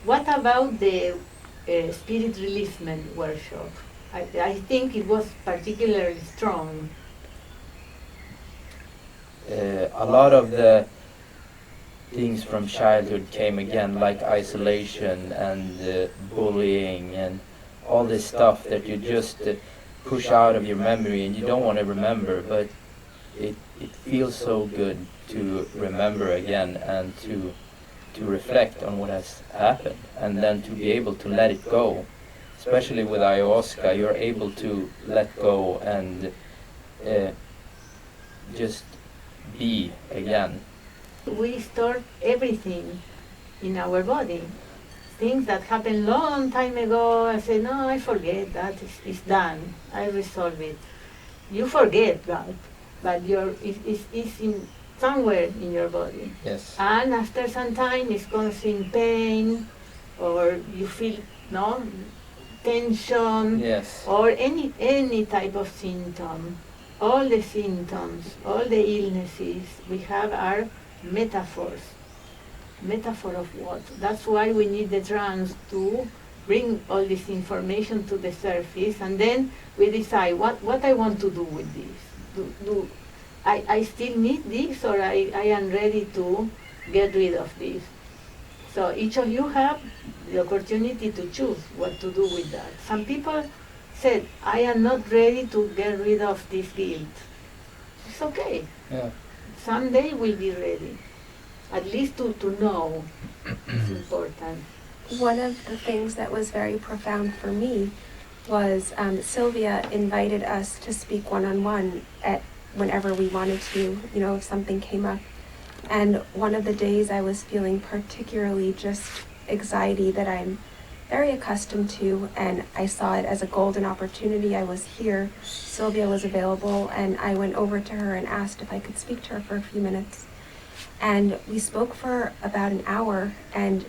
What about the spirit releasement workshop? I think it was particularly strong. A lot of the things from childhood came again, like isolation and bullying and all this stuff that you just push out of your memory and you don't want to remember, but it feels so good to remember again and to reflect on what has happened and then to be able to let it go. Especially with ayahuasca, you're able to let go and just be again. We store everything in our body. Things that happened long time ago, I say, no, I forget that, it's done, I resolve it. You forget that, but it's in somewhere in your body. Yes. And after some time, it's causing pain, or you feel tension, Yes. or any type of symptom. All the symptoms, all the illnesses we have are metaphors. Metaphor of what? That's why we need the trance to bring all this information to the surface, and then we decide what I want to do with this. I still need this, or I am ready to get rid of this. So each of you have the opportunity to choose what to do with that. Some people said, I am not ready to get rid of this guilt. It's okay. Yeah. Someday we'll be ready. At least to know is important. One of the things that was very profound for me was Sylvia invited us to speak one-on-one at whenever we wanted to, if something came up. And one of the days I was feeling particularly just anxiety that I'm very accustomed to, and I saw it as a golden opportunity. I was here, Sylvia was available, and I went over to her and asked if I could speak to her for a few minutes. And we spoke for about an hour, and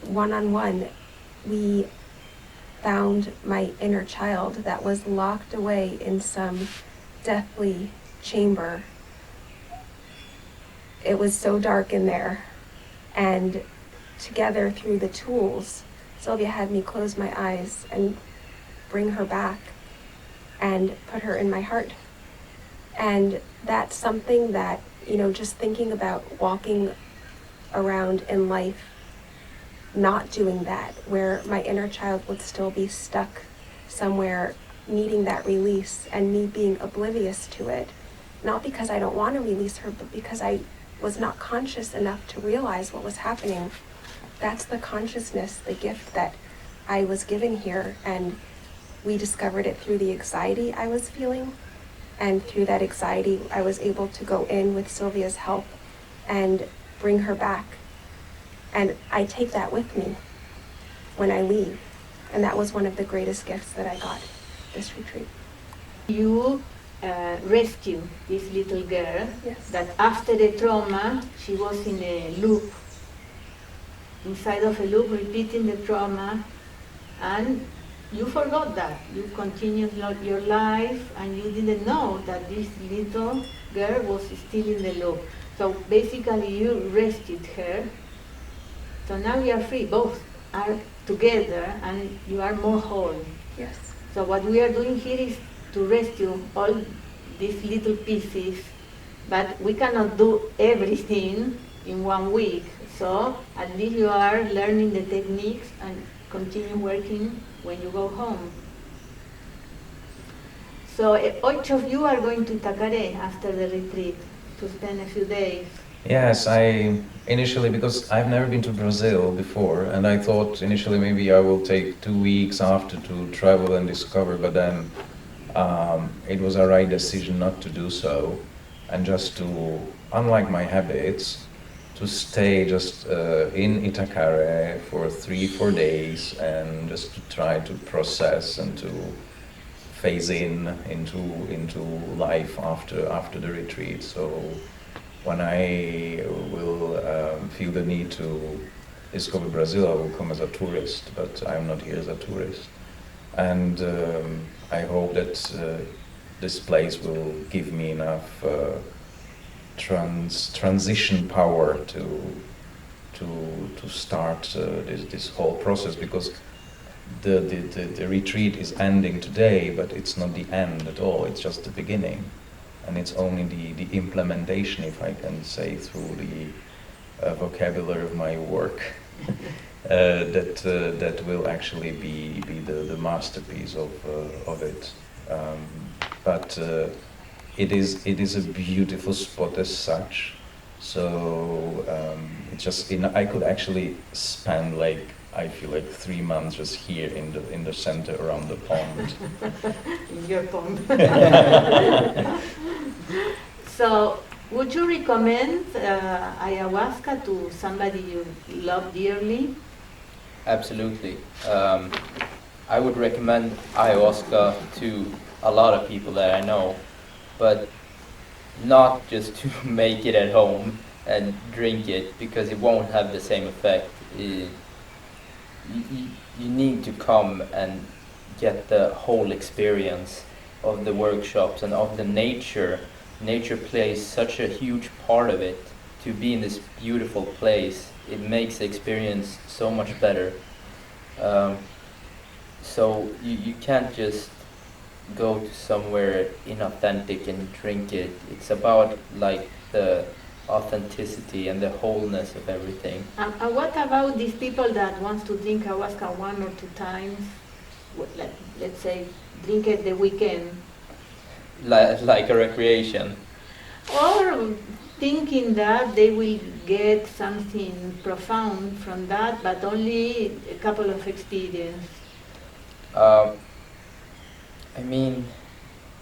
one-on-one, we found my inner child that was locked away in some deathly chamber. It was so dark in there, and together through the tools, Sylvia had me close my eyes and bring her back and put her in my heart. And that's something that, just thinking about walking around in life, not doing that, where my inner child would still be stuck somewhere needing that release, and me being oblivious to it, not because I don't want to release her, but because I was not conscious enough to realize what was happening. That's the consciousness, the gift that I was given here, and we discovered it through the anxiety I was feeling, and through that anxiety I was able to go in with Sylvia's help and bring her back. And I take that with me when I leave, and that was one of the greatest gifts that I got this retreat. You rescue this little girl. Yes. That after the trauma, she was in a loop, inside of a loop, repeating the trauma, and you forgot that. You continued your life, and you didn't know that this little girl was still in the loop. So basically you rescued her. So now you are free. Both are together, and you are more whole. Yes. So what we are doing here is to rescue all these little pieces, but we cannot do everything in 1 week. So at least you are learning the techniques and continue working when you go home. So 8 of you are going to Itacaré after the retreat to spend a few days. Yes, I initially, because I've never been to Brazil before, and I thought initially maybe I will take 2 weeks after to travel and discover, but then it was a right decision not to do so, and just to, unlike my habits, to stay just in Itacaré for 3-4 days and just to try to process and to phase into life after the retreat. So when I will feel the need to discover Brazil, I will come as a tourist, but I'm not here as a tourist. And I hope that this place will give me enough transition power to start this whole process, because the retreat is ending today, but it's not the end at all. It's just the beginning, and it's only the implementation, if I can say, through the vocabulary of my work, that will actually be the masterpiece of it. But it is a beautiful spot as such. So it's just I could actually spend, like, I feel like 3 months just here in the center around the pond. In your pond. So, would you recommend ayahuasca to somebody you love dearly? Absolutely. I would recommend ayahuasca to a lot of people that I know, but not just to make it at home and drink it, because it won't have the same effect. You need to come and get the whole experience of the workshops and of the nature. Nature plays such a huge part of it. To be in this beautiful place, it makes the experience so much better. So you can't just go to somewhere inauthentic and drink it. It's about, like, the authenticity and the wholeness of everything. And what about these people that wants to drink ayahuasca 1 or 2 times? Let's say drink it the weekend. Like a recreation. Or thinking that they will get something profound from that, but only a couple of experiences. I mean,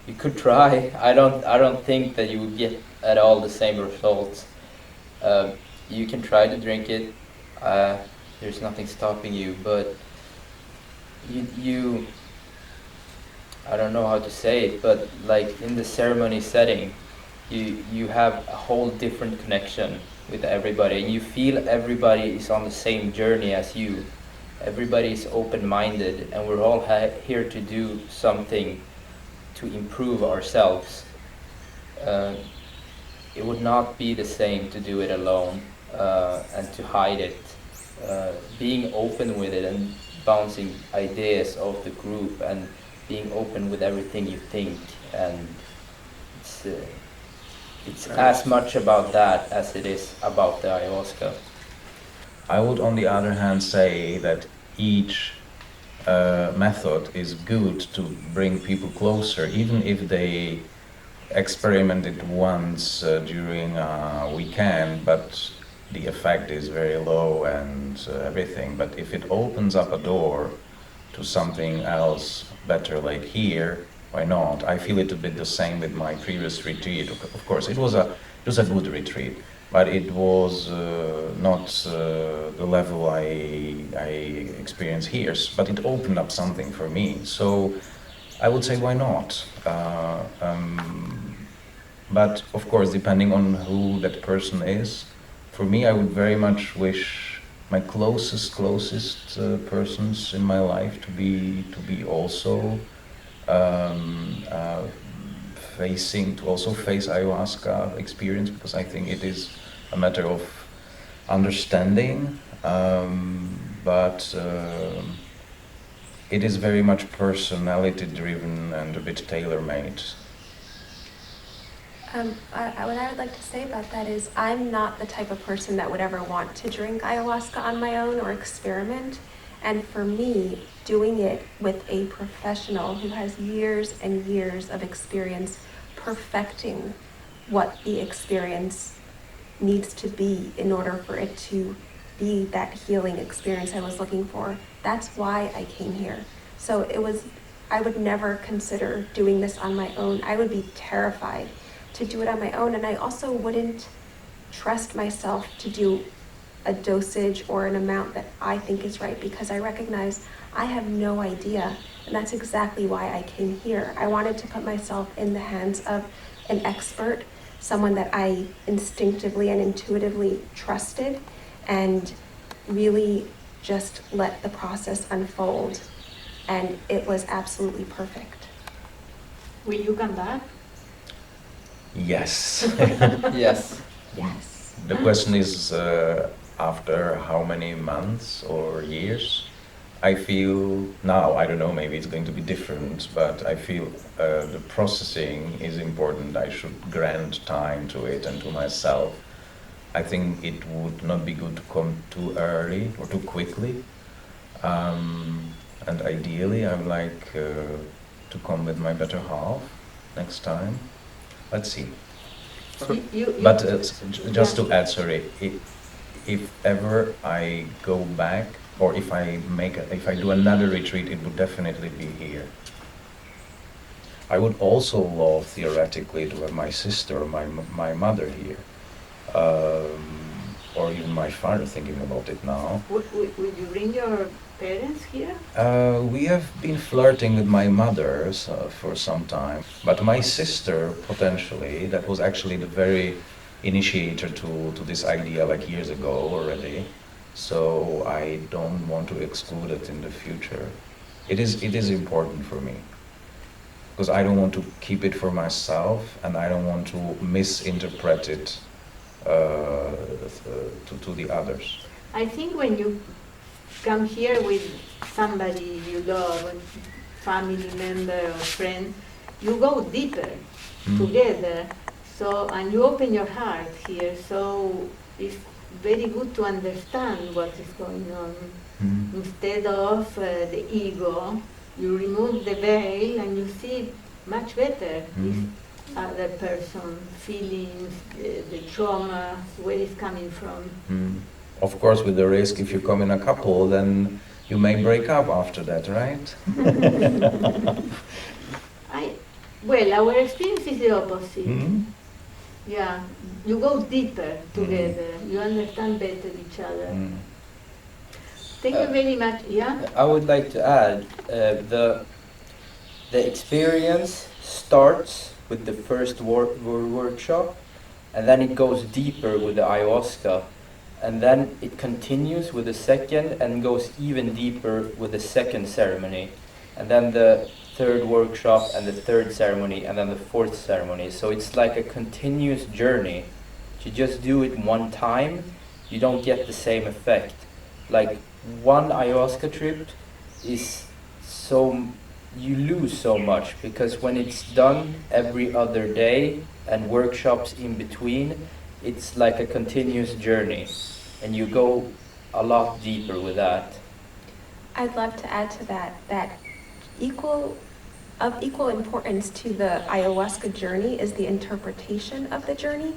you could try. I don't think that you would get at all the same results. You can try to drink it. There's nothing stopping you, but you I don't know how to say it, but like in the ceremony setting, you have a whole different connection with everybody, and you feel everybody is on the same journey as you. Everybody is open-minded, and we're all here to do something to improve ourselves. It would not be the same to do it alone and to hide it. Being open with it and bouncing ideas of the group and being open with everything you think, and it's as much about that as it is about the ayahuasca. I would, on the other hand, say that each method is good to bring people closer, even if they experiment it once during a weekend, but the effect is very low and everything. But if it opens up a door to something else better, like here, why not? I feel it a bit the same with my previous retreat. Of course, it was a good retreat, but it was not the level I experienced here. But it opened up something for me. So I would say, why not? But of course, depending on who that person is, for me, I would very much wish my closest persons in my life to be also face ayahuasca experience, because I think it is a matter of understanding, but it is very much personality driven and a bit tailor-made. What I would like to say about that is I'm not the type of person that would ever want to drink ayahuasca on my own or experiment. And for me, doing it with a professional who has years and years of experience perfecting what the experience needs to be in order for it to be that healing experience I was looking for, that's why I came here. So I would never consider doing this on my own. I would be terrified to do it on my own, and I also wouldn't trust myself to do a dosage or an amount that I think is right, because I recognize I have no idea, and that's exactly why I came here. I wanted to put myself in the hands of an expert, someone that I instinctively and intuitively trusted, and really just let the process unfold, and it was absolutely perfect. Will you come back? Yes. Yes. Yes. The question is after how many months or years, I feel now, I don't know, maybe it's going to be different, but I feel the processing is important. I should grant time to it and to myself. I think it would not be good to come too early or too quickly. And ideally, I would like to come with my better half next time. Let's see. But just to add, sorry, if ever I go back, or if I do another retreat, it would definitely be here. I would also love, theoretically, to have my sister or my mother here, or even my father, thinking about it now. Would you bring your parents here? We have been flirting with my mother for some time, but my sister, potentially, that was actually the very initiator to this idea like years ago already. So I don't want to exclude it in the future. It is important for me, because I don't want to keep it for myself, and I don't want to misinterpret it to the others. I think when you come here with somebody you love, a family member or friend, you go deeper together. So, and you open your heart here. So it's very good to understand what is going on. Instead of the ego, you remove the veil and you see much better this other person, feelings, the trauma, where it's coming from. Of course, with the risk, if you come in a couple, then you may break up after that, right? Well, our experience is the opposite. Yeah, you go deeper together. You understand better each other. Thank you very much. Yeah. I would like to add the experience starts with the first workshop, and then it goes deeper with the ayahuasca, and then it continues with the second and goes even deeper with the second ceremony, and then the third workshop and the third ceremony and then the fourth ceremony. So it's like a continuous journey. If you just do it one time, you don't get the same effect. Like one ayahuasca trip is so, you lose so much, because when it's done every other day and workshops in between, it's like a continuous journey, and you go a lot deeper with that. I'd love to add to that of equal importance to the ayahuasca journey is the interpretation of the journey.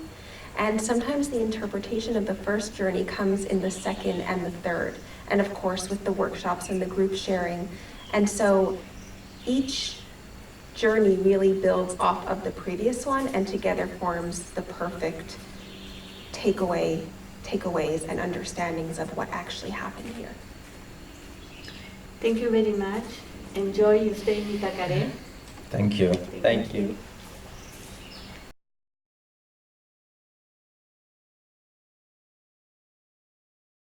And sometimes the interpretation of the first journey comes in the second and the third. And of course, with the workshops and the group sharing. And so each journey really builds off of the previous one and together forms the perfect takeaways and understandings of what actually happened here. Thank you very much. Enjoy your stay in Itacaré. Thank you. Thank you.